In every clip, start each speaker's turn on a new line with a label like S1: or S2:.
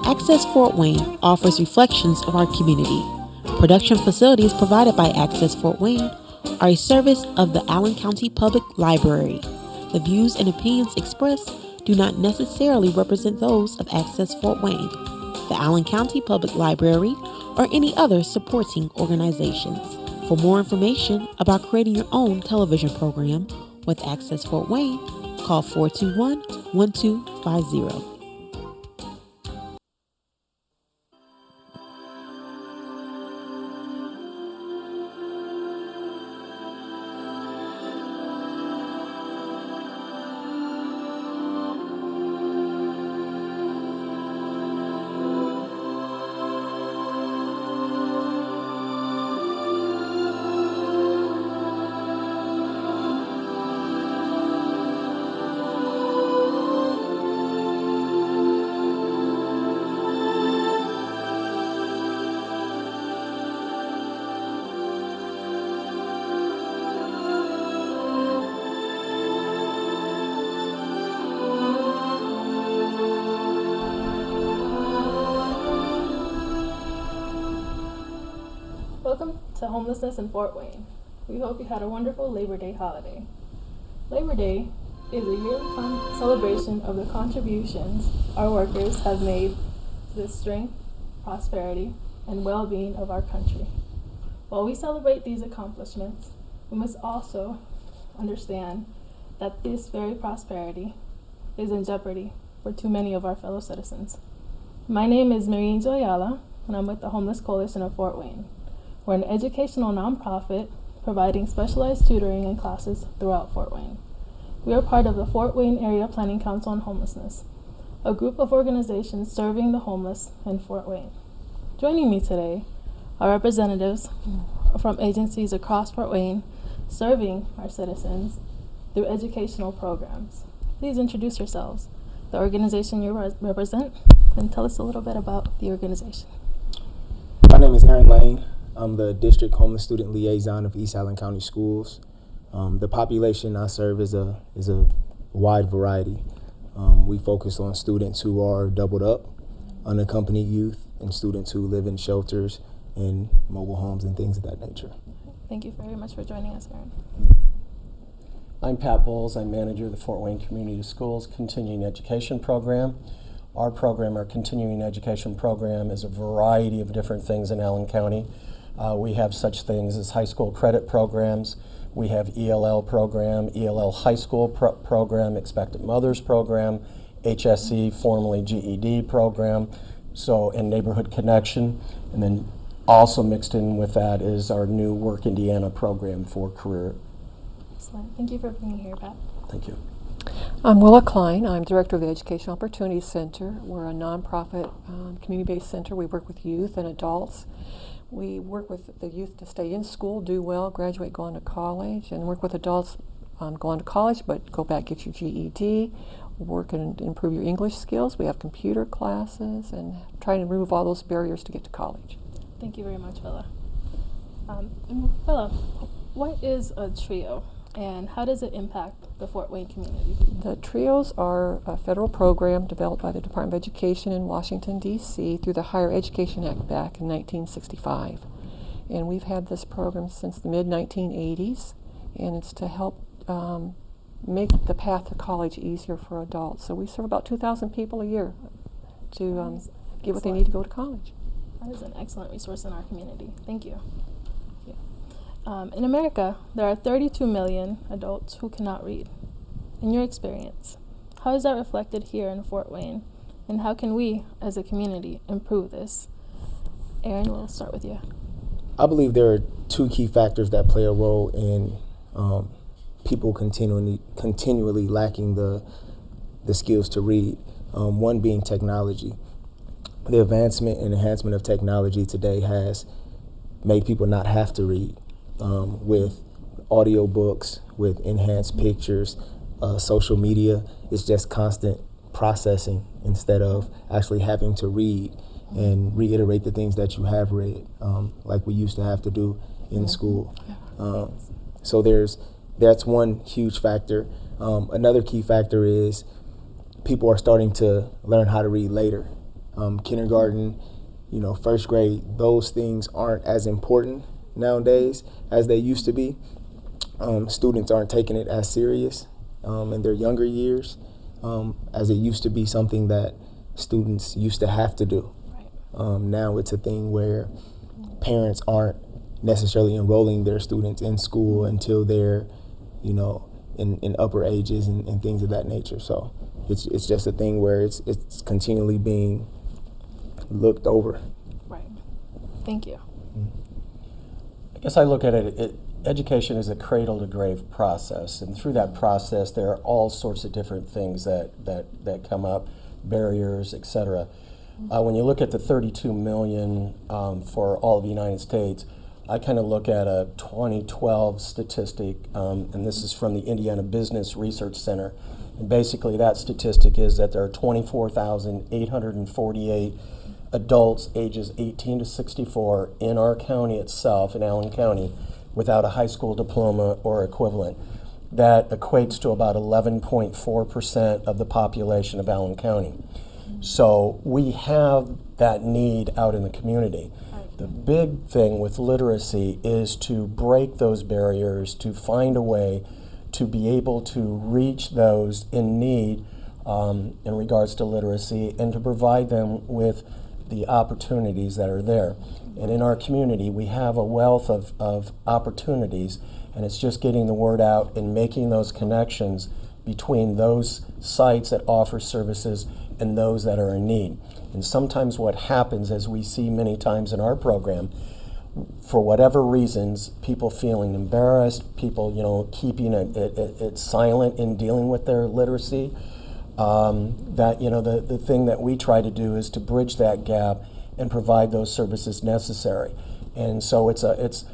S1: Access Fort Wayne offers reflections of our community. Production facilities provided by Access Fort Wayne are a service of the Allen County Public Library. The views and opinions expressed do not necessarily represent those of Access Fort Wayne, the Allen County Public Library, or any other supporting organizations. For more information about creating your own television program with Access Fort Wayne, call 421-1250.
S2: Welcome to Homelessness in Fort Wayne. We hope you had a wonderful Labor Day holiday. Labor Day is a yearly celebration of the contributions our workers have made to the strength, prosperity, and well-being of our country. While we celebrate these accomplishments, we must also understand that this very prosperity is in jeopardy for too many of our fellow citizens. My name is Marie Angel Ayala, and I'm with the Homeless Coalition of Fort Wayne. We're an educational nonprofit providing specialized tutoring and classes throughout Fort Wayne. We are part of the Fort Wayne Area Planning Council on Homelessness, a group of organizations serving the homeless in Fort Wayne. Joining me today are representatives from agencies across Fort Wayne serving our citizens through educational programs. Please introduce yourselves, the organization you represent, and tell us a little bit about the organization.
S3: My name is Aaron Lane. I'm the District Homeless Student Liaison of East Allen County Schools. The population I serve is a wide variety. We focus on students who are doubled up, unaccompanied youth, and students who live in shelters and mobile homes and things of that nature.
S2: Thank you very much for joining us, Aaron.
S4: I'm Pat Bowles. I'm manager of the Fort Wayne Community Schools Continuing Education Program. Our continuing education program, is a variety of different things in Allen County. We have such things as high school credit programs. We have ELL program, ELL high school program, Expectant Mothers program, HSE, formerly GED program, and Neighborhood Connection. And then also mixed in with that is our new Work Indiana program for career.
S2: Excellent. Thank you for being here, Pat.
S4: Thank you.
S5: I'm Willa Klein. I'm director of the Education Opportunities Center. We're a nonprofit community-based center. We work with youth and adults. We work with the youth to stay in school, do well, graduate, go on to college, and work with adults go on to college, but go back, get your GED, work and improve your English skills. We have computer classes and try to remove all those barriers to get to college.
S2: Thank you very much, Willa. Willa, what is a TRIO, and how does it impact the Fort Wayne community?
S5: The TRIOs are a federal program developed by the Department of Education in Washington, D.C. through the Higher Education Act back in 1965. And we've had this program since the mid-1980s, and it's to help make the path to college easier for adults. So we serve about 2,000 people a year to get what they need to go to college.
S2: That is an excellent resource in our community. Thank you. In America, there are 32 million adults who cannot read. In your experience, how is that reflected here in Fort Wayne, and how can we, as a community, improve this? Aaron, we'll start with you.
S3: I believe there are two key factors that play a role in people continually lacking the skills to read. One being technology. The advancement and enhancement of technology today has made people not have to read. With audio books, with enhanced pictures, social media, it's just constant processing instead of actually having to read and reiterate the things that you have read, like we used to have to do in school. So that's one huge factor. Another key factor is people are starting to learn how to read later. Kindergarten, first grade, those things aren't as important nowadays as they used to be. Students aren't taking it as serious in their younger years as it used to be something that students used to have to do. Now it's a thing where parents aren't necessarily enrolling their students in school until they're, in upper ages and things of that nature. So it's just a thing where it's continually being looked over.
S2: Right. Thank you.
S4: I guess I look at it, education is a cradle to grave process, and through that process there are all sorts of different things that come up, barriers, etc. When you look at the 32 million for all of the United States, I kind of look at a 2012 statistic, and this is from the Indiana Business Research Center. And basically that statistic is that there are 24,848 adults ages 18 to 64 in our county itself, in Allen County, without a high school diploma or equivalent. That equates to about 11.4% of the population of Allen County. So we have that need out in the community. The big thing with literacy is to break those barriers, to find a way to be able to reach those in need in regards to literacy, and to provide them with the opportunities that are there. And in our community, we have a wealth of opportunities, and it's just getting the word out and making those connections between those sites that offer services and those that are in need. And sometimes what happens, as we see many times in our program, for whatever reasons, people feeling embarrassed, people keeping it silent in dealing with their literacy, the thing that we try to do is to bridge that gap and provide those services necessary. And so if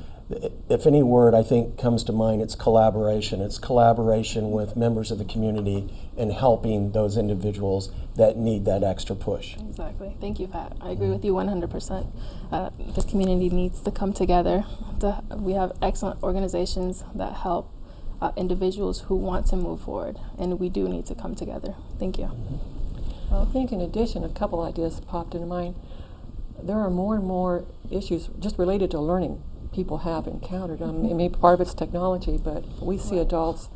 S4: any word I think comes to mind, it's collaboration. It's collaboration with members of the community in helping those individuals that need that extra push.
S2: Exactly. Thank you, Pat. I agree with you 100%. The community needs to come together. We have excellent organizations that help individuals who want to move forward, and we do need to come together. Thank you.
S5: Well, I think in addition, a couple ideas popped into mind. There are more and more issues just related to learning people have encountered. Maybe part of it's technology, but we see adults,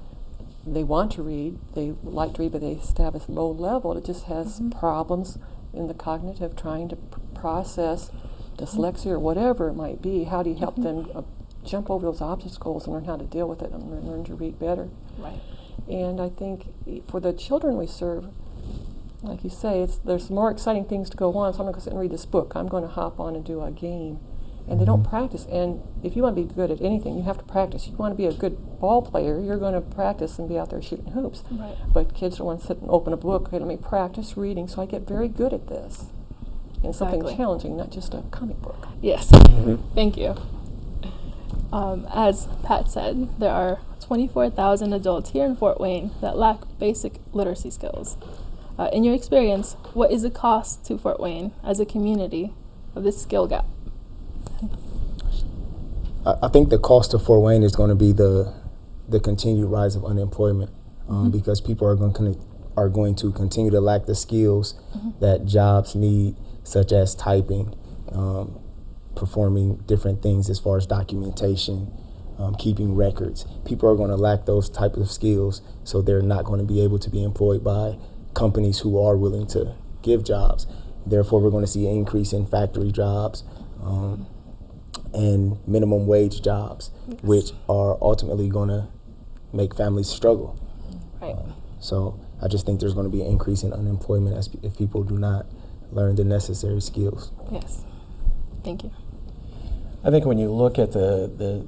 S5: they want to read, they like to read, but they have a low level. It just has problems in the cognitive, trying to process dyslexia or whatever it might be. How do you help them jump over those obstacles and learn how to deal with it and learn to read better?
S2: Right.
S5: And I think for the children we serve, like you say, there's more exciting things to go on. So I'm going to sit and read this book. I'm going to hop on and do a game. And they don't practice. And if you want to be good at anything, you have to practice. You want to be a good ball player, you're going to practice and be out there shooting hoops.
S2: Right.
S5: But kids don't want to sit and open a book. Okay, let me practice reading so I get very good at this. And something challenging, not just a comic book.
S2: Yes. Thank you. As Pat said, there are 24,000 adults here in Fort Wayne that lack basic literacy skills. In your experience, what is the cost to Fort Wayne as a community of this skill gap?
S3: I think the cost of Fort Wayne is going to be the continued rise of unemployment, because people are going to continue to lack the skills that jobs need, such as typing, performing different things as far as documentation, keeping records. People are going to lack those types of skills, so they're not going to be able to be employed by companies who are willing to give jobs. Therefore, we're going to see an increase in factory jobs and minimum wage jobs, which are ultimately going to make families struggle.
S2: Right.
S3: So I just think there's going to be an increase in unemployment if people do not learn the necessary skills.
S2: Yes. Thank you.
S4: I think when you look at the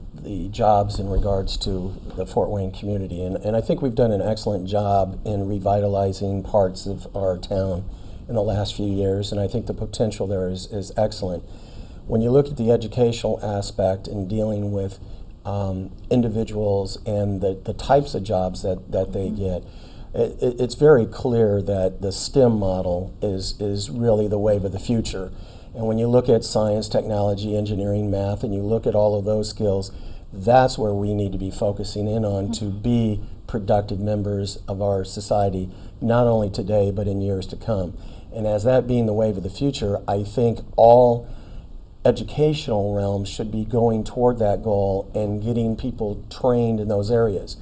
S4: jobs in regards to the Fort Wayne community, and I think we've done an excellent job in revitalizing parts of our town in the last few years, and I think the potential there is excellent. When you look at the educational aspect and dealing with individuals and the types of jobs that they get, it's very clear that the STEM model is really the wave of the future. And when you look at science, technology, engineering, math, and you look at all of those skills, that's where we need to be focusing in on to be productive members of our society, not only today but in years to come. And as that being the wave of the future, I think all educational realms should be going toward that goal and getting people trained in those areas.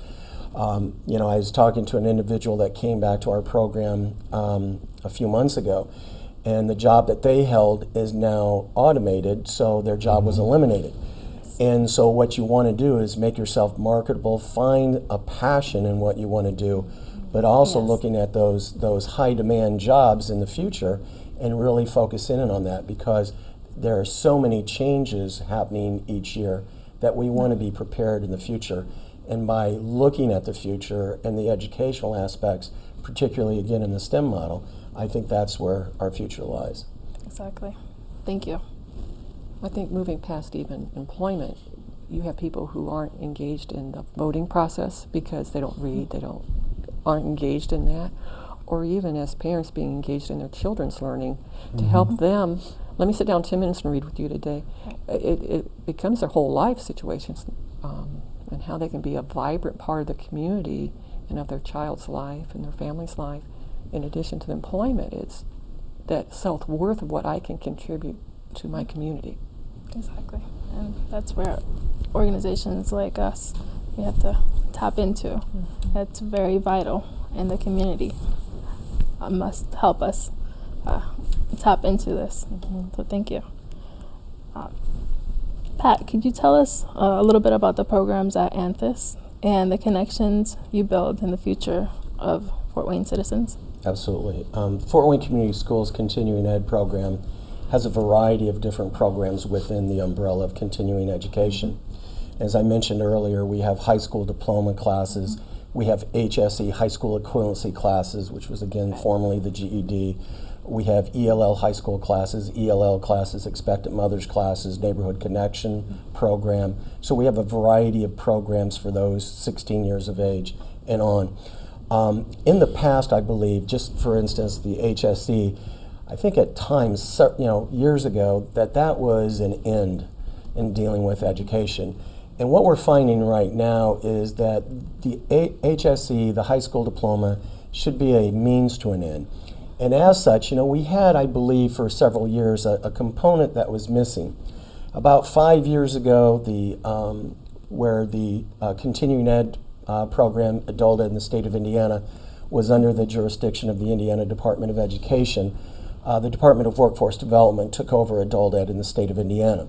S4: You know, I was talking to an individual that came back to our program a few months ago, and the job that they held is now automated, so their job was eliminated. And so what you want to do is make yourself marketable, find a passion in what you want to do, but also looking at those high demand jobs in the future and really focus in on that, because there are so many changes happening each year that we want to be prepared in the future. And by looking at the future and the educational aspects, particularly again in the STEM model, I think that's where our future lies.
S2: Exactly. Thank you.
S5: I think moving past even employment, you have people who aren't engaged in the voting process because they don't read, aren't engaged in that, or even as parents being engaged in their children's learning to help them. Let me sit down 10 minutes and read with you today. It becomes their whole life situations, and how they can be a vibrant part of the community and of their child's life and their family's life. In addition to the employment, it's that self-worth of what I can contribute to my community.
S2: Exactly. And that's where organizations like us, we have to tap into. It's very vital in the community. Must help us tap into this. So thank you. Pat, could you tell us a little bit about the programs at Anthus and the connections you build in the future of Fort Wayne citizens?
S4: Absolutely. Fort Wayne Community Schools Continuing Ed program has a variety of different programs within the umbrella of continuing education. As I mentioned earlier, we have high school diploma classes. We have HSE, high school equivalency classes, which was again formerly the GED. We have ELL high school classes, ELL classes, expectant mothers classes, neighborhood connection program. So we have a variety of programs for those 16 years of age and on. In the past, I believe, just for instance, the HSE, I think at times, years ago, that was an end in dealing with education. And what we're finding right now is that the HSE, the high school diploma, should be a means to an end. And as such, we had, I believe, for several years, a component that was missing. About 5 years ago, where the continuing ed program, adult ed in the state of Indiana, was under the jurisdiction of the Indiana Department of Education, the Department of Workforce Development took over adult ed in the state of Indiana.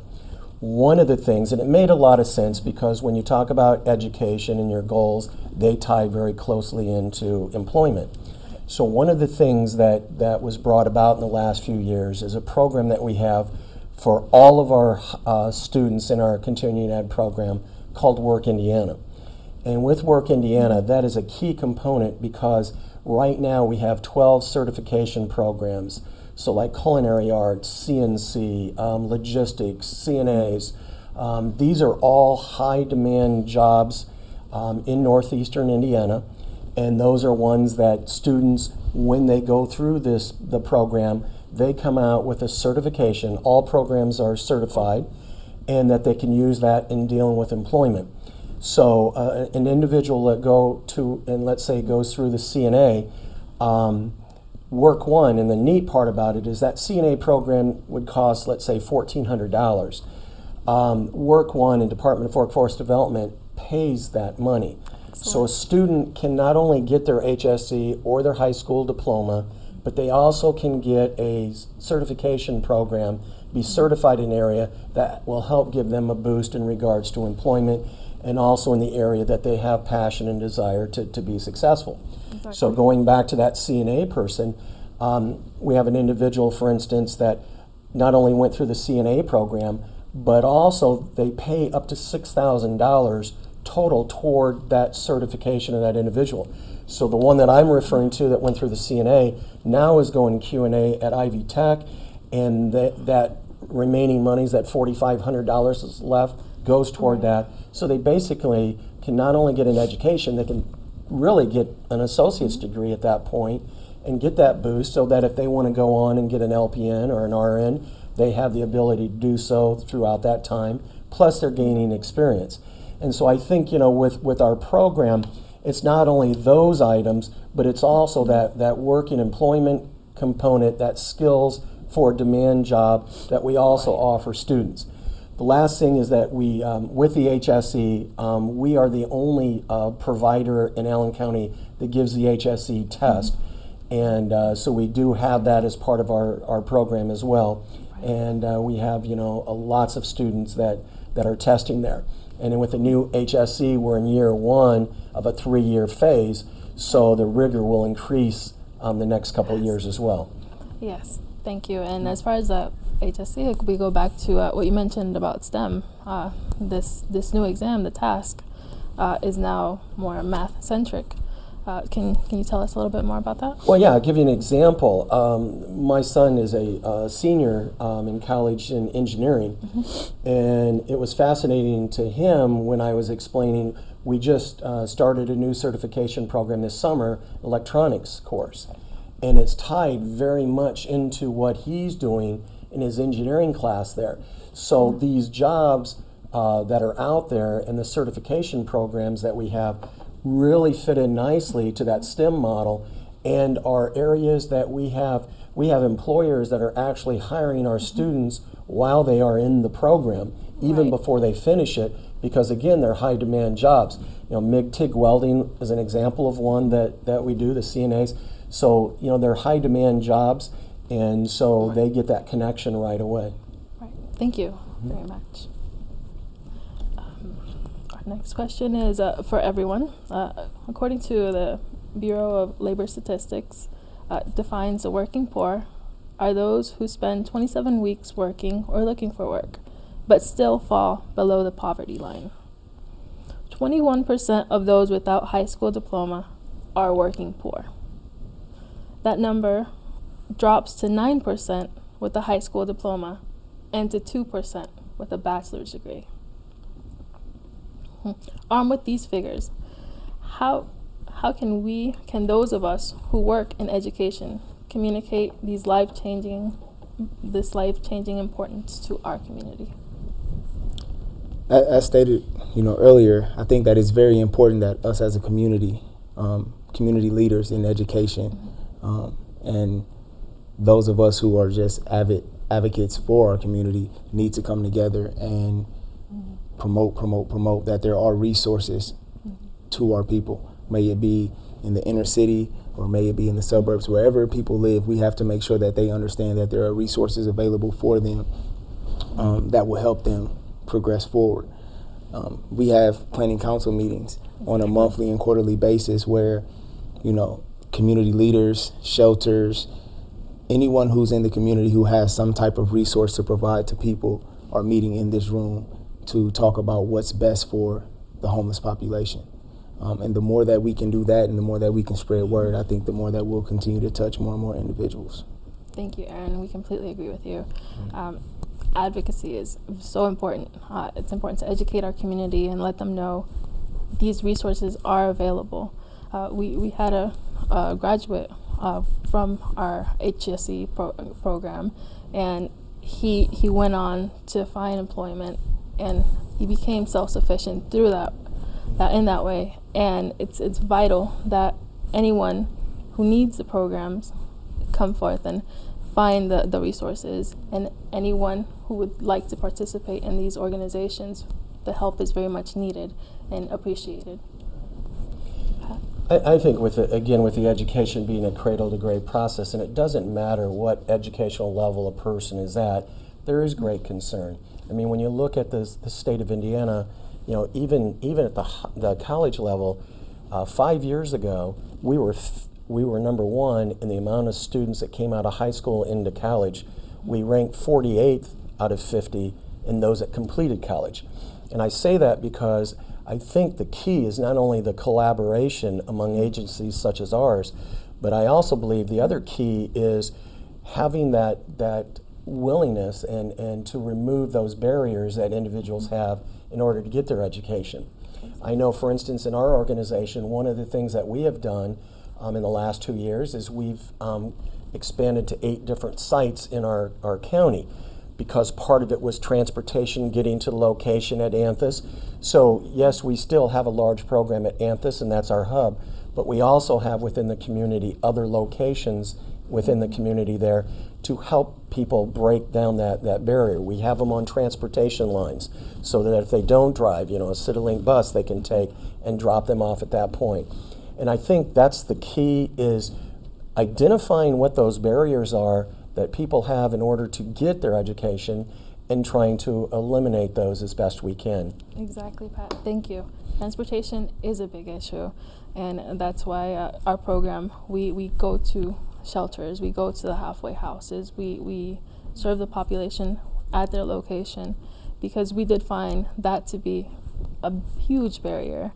S4: One of the things, and it made a lot of sense because when you talk about education and your goals, they tie very closely into employment. So one of the things that was brought about in the last few years is a program that we have for all of our students in our continuing ed program called Work Indiana. And with Work Indiana, that is a key component because right now we have 12 certification programs. So like culinary arts, CNC, logistics, CNAs. These are all high demand jobs in northeastern Indiana. And those are ones that students, when they go through the program, they come out with a certification. All programs are certified, and that they can use that in dealing with employment. So an individual that goes through the CNA, Work One, and the neat part about it is that CNA program would cost, let's say, $1,400. Work One and Department of Workforce Development pays that money. So a student can not only get their HSE or their high school diploma, but they also can get a certification program, be certified in an area that will help give them a boost in regards to employment and also in the area that they have passion and desire to be successful. Exactly. So going back to that CNA person, we have an individual, for instance, that not only went through the CNA program, but also they pay up to $6,000 total toward that certification of that individual. So the one that I'm referring to that went through the CNA now is going Q&A at Ivy Tech, and that remaining monies, that $4,500 is left, goes toward that. So they basically can not only get an education, they can really get an associate's degree at that point and get that boost so that if they want to go on and get an LPN or an RN, they have the ability to do so throughout that time, plus they're gaining experience. And so I think, with our program, it's not only those items, but it's also that working employment component, that skills for a demand job that we also offer students. The last thing is that we, with the HSE, we are the only provider in Allen County that gives the HSE test. And so we do have that as part of our program as well. And we have, lots of students that are testing there. And then with the new HSE, we're in year 1 of a 3-year phase, so the rigor will increase the next couple of years as well.
S2: Yes, thank you. And as far as the HSC, we go back to what you mentioned about STEM. This new exam, the task, is now more math-centric. Can you tell us a little bit more about that?
S4: Well, yeah, I'll give you an example. My son is a senior in college in engineering, and it was fascinating to him when I was explaining, we just started a new certification program this summer, electronics course, and it's tied very much into what he's doing in his engineering class there. So these jobs that are out there and the certification programs that we have really fit in nicely to that STEM model, and are areas that we have employers that are actually hiring our students while they are in the program, even before they finish it, because again, they're high demand jobs. MIG-TIG welding is an example of one that we do, the CNAs. So, they're high demand jobs, and so they get that connection right away.
S2: Right. Thank you very much. Next question is for everyone. According to the Bureau of Labor Statistics, defines the working poor are those who spend 27 weeks working or looking for work, but still fall below the poverty line. 21% of those without high school diploma are working poor. That number drops to 9% with a high school diploma and to 2% with a bachelor's degree. Armed with these figures, how can those of us who work in education communicate this life-changing importance to our community?
S3: As stated, earlier, I think that it's very important that us as a community, community leaders in education, and those of us who are just avid advocates for our community need to come together and promote that there are resources to our people. May it be in the inner city or may it be in the suburbs, wherever people live, we have to make sure that they understand that there are resources available for them that will help them progress forward. We have planning council meetings on a monthly and quarterly basis where, community leaders, shelters, anyone who's in the community who has some type of resource to provide to people are meeting in this room to talk about what's best for the homeless population. And the more that we can do that and the more that we can spread word, I think the more that we'll continue to touch more and more individuals.
S2: Thank you, Aaron. We completely agree with you. Advocacy is so important. It's important to educate our community and let them know these resources are available. We had a graduate from our HSE program, and he went on to find employment, and he became self-sufficient through that in that way. And it's vital that anyone who needs the programs come forth and find the resources, and anyone who would like to participate in these organizations, the help is very much needed and appreciated.
S4: I think with the education being a cradle-to-grave process, and it doesn't matter what educational level a person is at, there is great concern. I mean, when you look at the state of Indiana, even at the college level, 5 years ago, we were number one in the amount of students that came out of high school into college. We ranked 48th out of 50 in those that completed college. And I say that because I think the key is not only the collaboration among agencies such as ours, but I also believe the other key is having that willingness and to remove those barriers that individuals have in order to get their education. I know, for instance, in our organization, one of the things that we have done in the last 2 years is we've expanded to 8 different sites in our county. because part of it was transportation getting to the location at Anthus. So yes, we still have a large program at Anthus, and that's our hub, but we also have within the community other locations within the community there to help people break down that barrier. We have them on transportation lines so that if they don't drive, a CityLink bus they can take and drop them off at that point. And I think that's the key, is identifying what those barriers are that people have in order to get their education and trying to eliminate those as best we can.
S2: Exactly, Pat. Thank you. Transportation is a big issue, and that's why our program, we go to shelters, we go to the halfway houses, we serve the population at their location, because we did find that to be a huge barrier.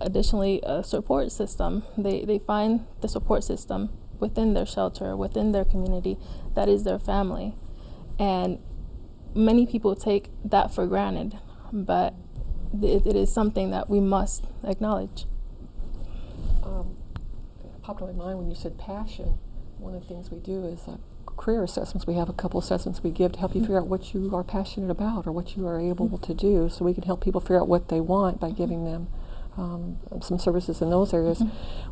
S2: Additionally, a support system, they find the support system within their shelter, within their community, that is their family. And many people take that for granted, but it is something that we must acknowledge.
S5: It popped in my mind when you said passion. One of the things we do is career assessments. We have a couple assessments we give to help you figure out what you are passionate about or what you are able to do, so we can help people figure out what they want by giving them some services in those areas.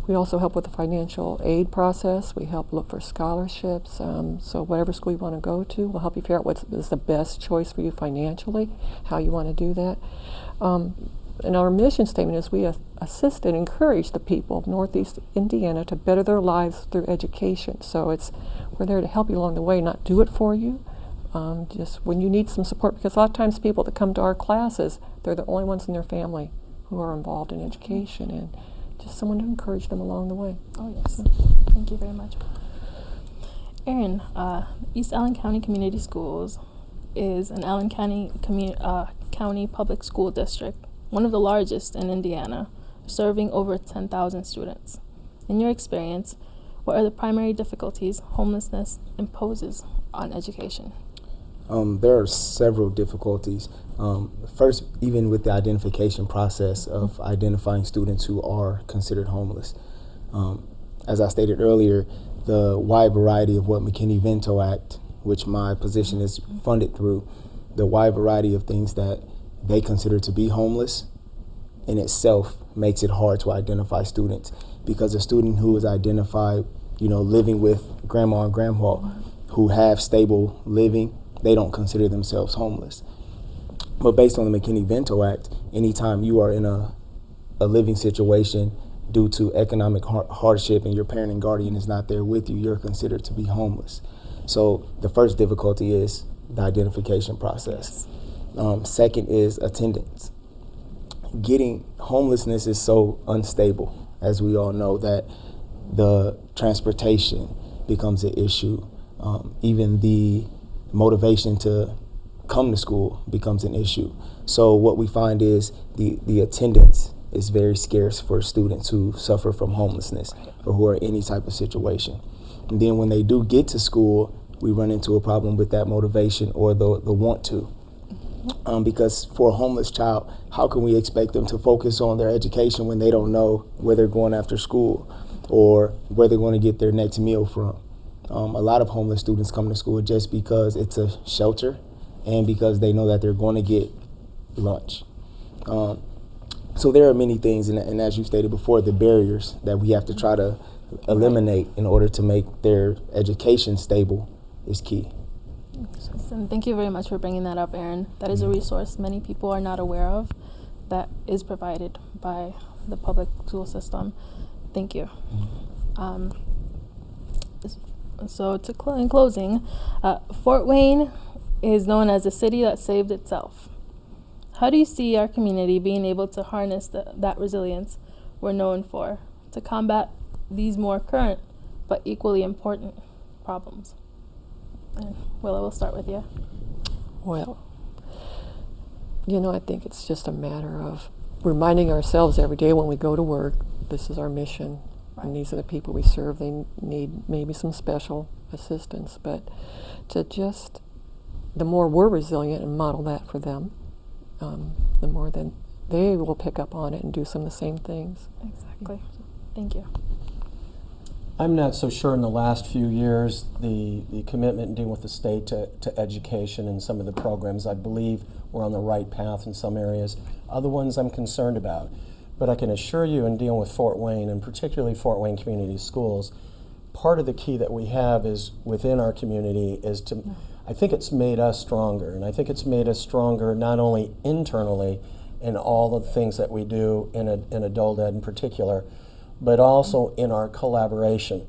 S5: We also help with the financial aid process. We help look for scholarships. So whatever school you want to go to, we'll help you figure out what is the best choice for you financially, how you want to do that. And our mission statement is we assist and encourage the people of Northeast Indiana to better their lives through education. So we're there to help you along the way, not do it for you. Just when you need some support, because a lot of times people that come to our classes, they're the only ones in their family who are involved in education, and just someone to encourage them along the way.
S2: Oh, yes. Thank you very much. Erin, East Allen County Community Schools is an Allen County County public school district, one of the largest in Indiana, serving over 10,000 students. In your experience, what are the primary difficulties homelessness imposes on education?
S3: There are several difficulties. First, even with the identification process of identifying students who are considered homeless. As I stated earlier, the wide variety of what McKinney-Vento Act, which my position is funded through, the wide variety of things that they consider to be homeless in itself makes it hard to identify students, because a student who is identified, living with grandma and grandpa who have stable living, they don't consider themselves homeless. But based on the McKinney-Vento Act, anytime you are in a living situation due to economic hardship and your parent and guardian is not there with you, you're considered to be homeless. So the first difficulty is the identification process. Second is attendance. Homelessness is so unstable, as we all know, that the transportation becomes an issue. Even the motivation to come to school becomes an issue. So what we find is the attendance is very scarce for students who suffer from homelessness or who are in any type of situation. And then when they do get to school, we run into a problem with that motivation or the want to. Because for a homeless child, how can we expect them to focus on their education when they don't know where they're going after school or where they're going to get their next meal from? A lot of homeless students come to school just because it's a shelter and because they know that they're going to get lunch. So there are many things, and as you stated before, the barriers that we have to try to eliminate in order to make their education stable is key.
S2: And thank you very much for bringing that up, Erin. That is a resource many people are not aware of that is provided by the public school system. Thank you. So in closing, Fort Wayne is known as a city that saved itself. How do you see our community being able to harness that resilience we're known for to combat these more current but equally important problems? And Willa, we'll start with you.
S5: Well, I think it's just a matter of reminding ourselves every day when we go to work, this is our mission, and these are the people we serve. They need maybe some special assistance, but the more we're resilient and model that for them, the more then they will pick up on it and do some of the same things.
S2: Exactly. Thank you.
S4: I'm not so sure in the last few years, the commitment in dealing with the state to education and some of the programs. I believe we're on the right path in some areas. Other ones I'm concerned about. But I can assure you in dealing with Fort Wayne, and particularly Fort Wayne Community Schools, part of the key that we have is within our community is to, I think it's made us stronger. And I think it's made us stronger not only internally in all the things that we do in adult ed in particular, but also in our collaboration.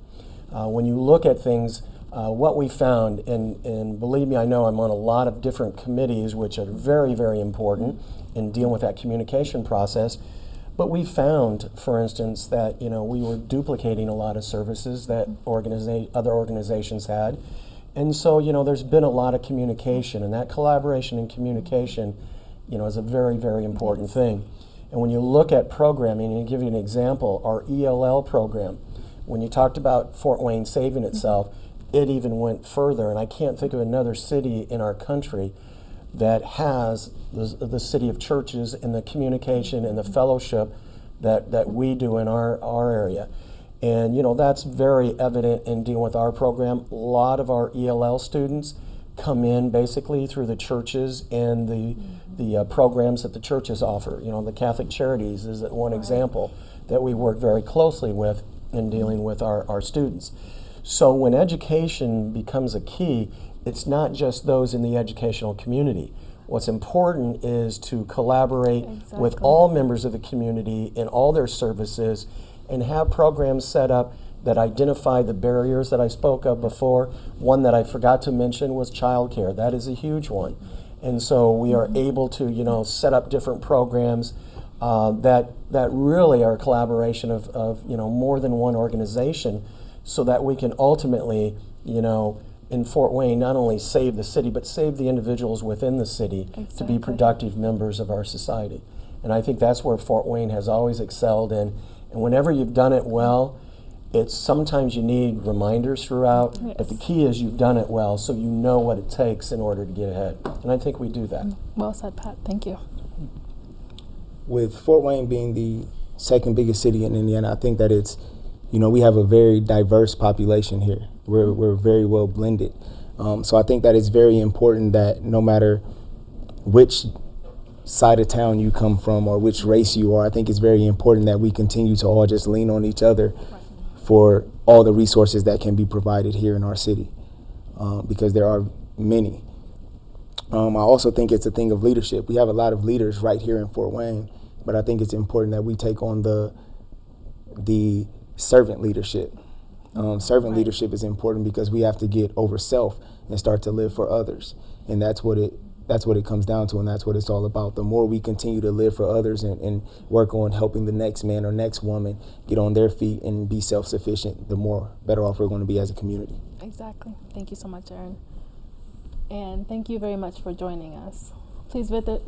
S4: When you look at things, what we found, and believe me, I know I'm on a lot of different committees which are very, very important in dealing with that communication process, but we found, for instance, that we were duplicating a lot of services that other organizations had. And so, there's been a lot of communication, and that collaboration and communication, is a very, very important thing. And when you look at programming, and to give you an example, our ELL program, when you talked about Fort Wayne saving itself, it even went further. And I can't think of another city in our country that has the city of churches and the communication and the fellowship that we do in our area. And that's very evident in dealing with our program. A lot of our ELL students come in basically through the churches and the programs that the churches offer. The Catholic Charities is one example that we work very closely with in dealing with our students. So when education becomes a key, it's not just those in the educational community. What's important is to collaborate with all members of the community in all their services and have programs set up that identify the barriers that I spoke of before. One that I forgot to mention was childcare. That is a huge one. And so we are able to, set up different programs that really are a collaboration of more than one organization, so that we can ultimately, in Fort Wayne, not only save the city, but save the individuals within the city to be productive members of our society. And I think that's where Fort Wayne has always excelled in. And whenever you've done it well, it's sometimes you need reminders throughout, but the key is you've done it well, so you know what it takes in order to get ahead. And I think we do that.
S2: Well said, Pat. Thank you.
S3: With Fort Wayne being the second biggest city in Indiana, I think that it's, we have a very diverse population here. We're very well blended. So I think that it's very important that no matter which side of town you come from or which race you are, I think it's very important that we continue to all just lean on each other for all the resources that can be provided here in our city, because there are many. I also think it's a thing of leadership. We have a lot of leaders right here in Fort Wayne, but I think it's important that we take on the servant leadership. Servant leadership is important because we have to get over self and start to live for others, and that's what it comes down to, and that's what it's all about. The more we continue to live for others and work on helping the next man or next woman get on their feet and be self-sufficient, the more better off we're going to be as a community.
S2: Exactly. Thank you so much, Aaron. And thank you very much for joining us. Please visit